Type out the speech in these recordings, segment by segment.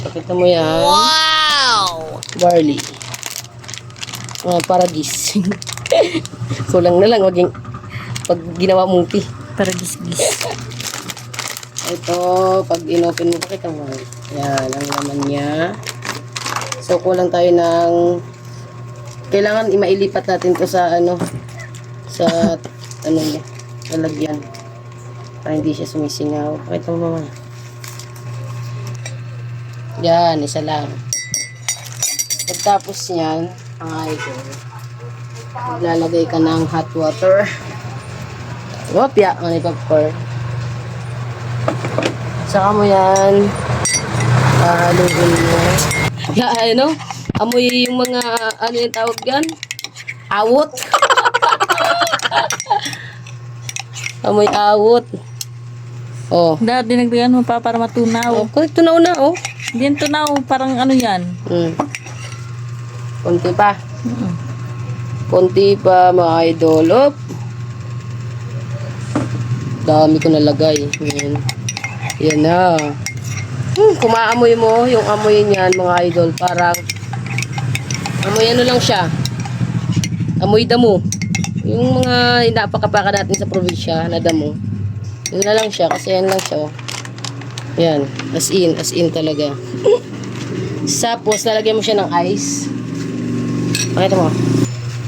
Pakita mo yan. Wow! Barley. Paragis. Kulang na lang. Wag yung, pag ginawa mong tea. Paragis-gis. Ito, pag inopen mo, pakita mo. Yan, ang laman niya. So, kulang tayo ng... Kailangan mailipat natin to sa ano, sa ano niya, lalagyan. Para hindi siya sumisingaw. Pakita mo naman. Yan, isa lang. Pagtapos niyan, ang idol, maglalagay ka ng hot water. Wapya, ang ipapor. Saka mo yan, haluin mo. Ano? Amoy yung mga, ano yung tawag yan? Awot. Amoy awot. Oh. Dati dinagdagan mo pa para matunaw. Oh, tunaw na, oh. Hindi yan tunaw, parang ano yan. Konti pa. Konti pa, mga idol. Op. Dami ko nalagay. Yan. Yan na. Kumaamoy mo, yung amoy niyan, mga idol, parang amoy ano lang siya. Amoy damo. Yung mga napakapaka natin sa probinsya na damo. Yun na lang siya, kasi yan lang siya. Oh. Yan, as in talaga. Tapos, lalagyan mo siya ng ice. Pakita mo.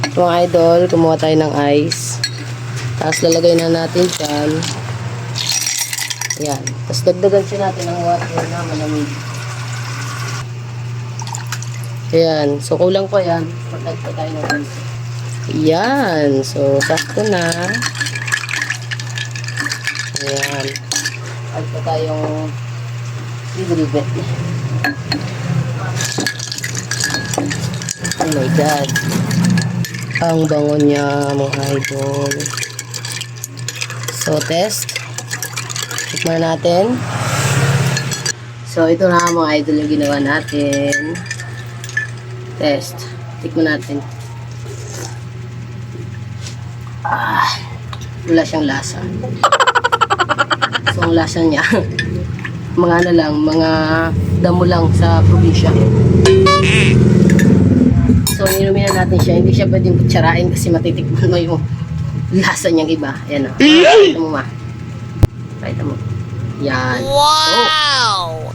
Ito mga idol, kumuha tayo ng ice. Tapos, lalagay na natin dyan. Yan. Tapos, dagdagan siya natin ng water na malamig. Ayan. So, kulang pa yan. Pagdagdag tayo ng ice. Yan. So, sakto na. Ayan. Add pa tayong libre. Oh my God. Ang bango niya, mga idol. So, test. Tikman natin. So, ito na mga idol yung ginawa natin. Test. Tikman natin. Wala siyang lasa. So, ang lasa niya, mga ano lang, mga damo lang sa probinsya. So, inumin na natin siya. Hindi siya pwedeng kutsarain kasi matitikman mo yung lasa niyang iba. Ayan o. Pakita mo ma. Pakita mo. Yan. Wow!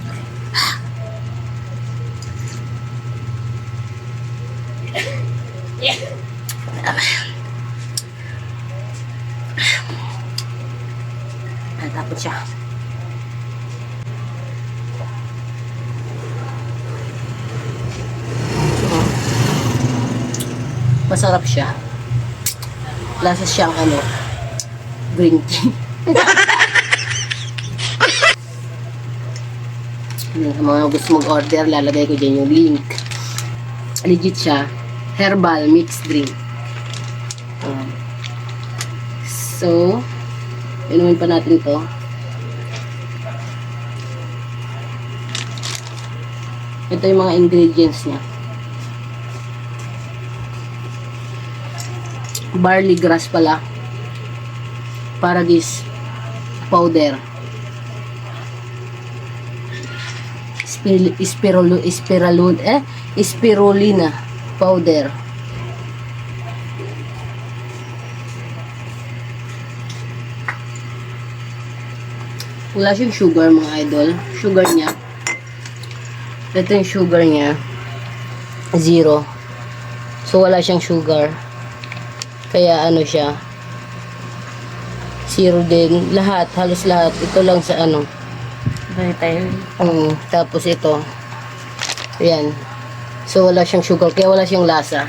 Tapos siya. Masarap siya. Lasa siyang ano, green tea. Sa mga gusto mag-order, lalagay ko dyan yung link. Legit siya. Herbal mixed drink. So, inumin pa natin to. Ito yung mga ingredients niya. Barley grass pala. Paragis powder. Spirulina powder. Wala siyang sugar, mga idol. Sugar niya. Ito yung sugar niya. 0. So, wala siyang sugar. Kaya, ano siya. 0 din. Lahat. Halos lahat. Ito lang sa ano. Tapos ito. Ayan. So, wala siyang sugar. Kaya wala siyang lasa.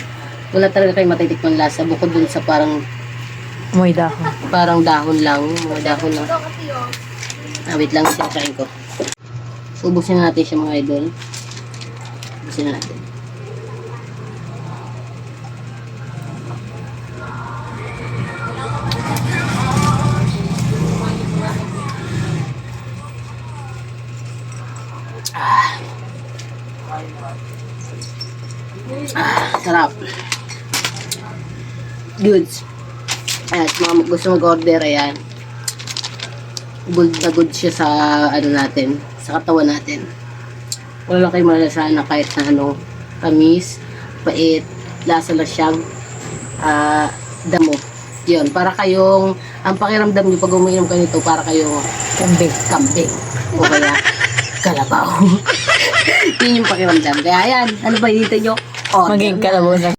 Wala talaga kayo matitikman lasa. Bukod dun sa parang Amoy dahon. parang dahon lang. Mga dahon lang. Wait lang, sinakain ko. So, ubusin na natin siya, mga idol. Ubusin na natin. Sarap. Goods. Ayan, mga gusto mag-order, ayan. Good na good siya sa, ano natin, sa katawan natin. Wala lang kayo malasahan na kahit na ano, tamis, pait, lasa lang siyang damo. Yun, para kayong, ang pakiramdam niyo pag umiinom kayo nito, para kayong kambing. O kaya, kalabaw. Yun yung pakiramdam. Kaya yan, ano ba hinihintay nyo? Order Maging na. kalabaw na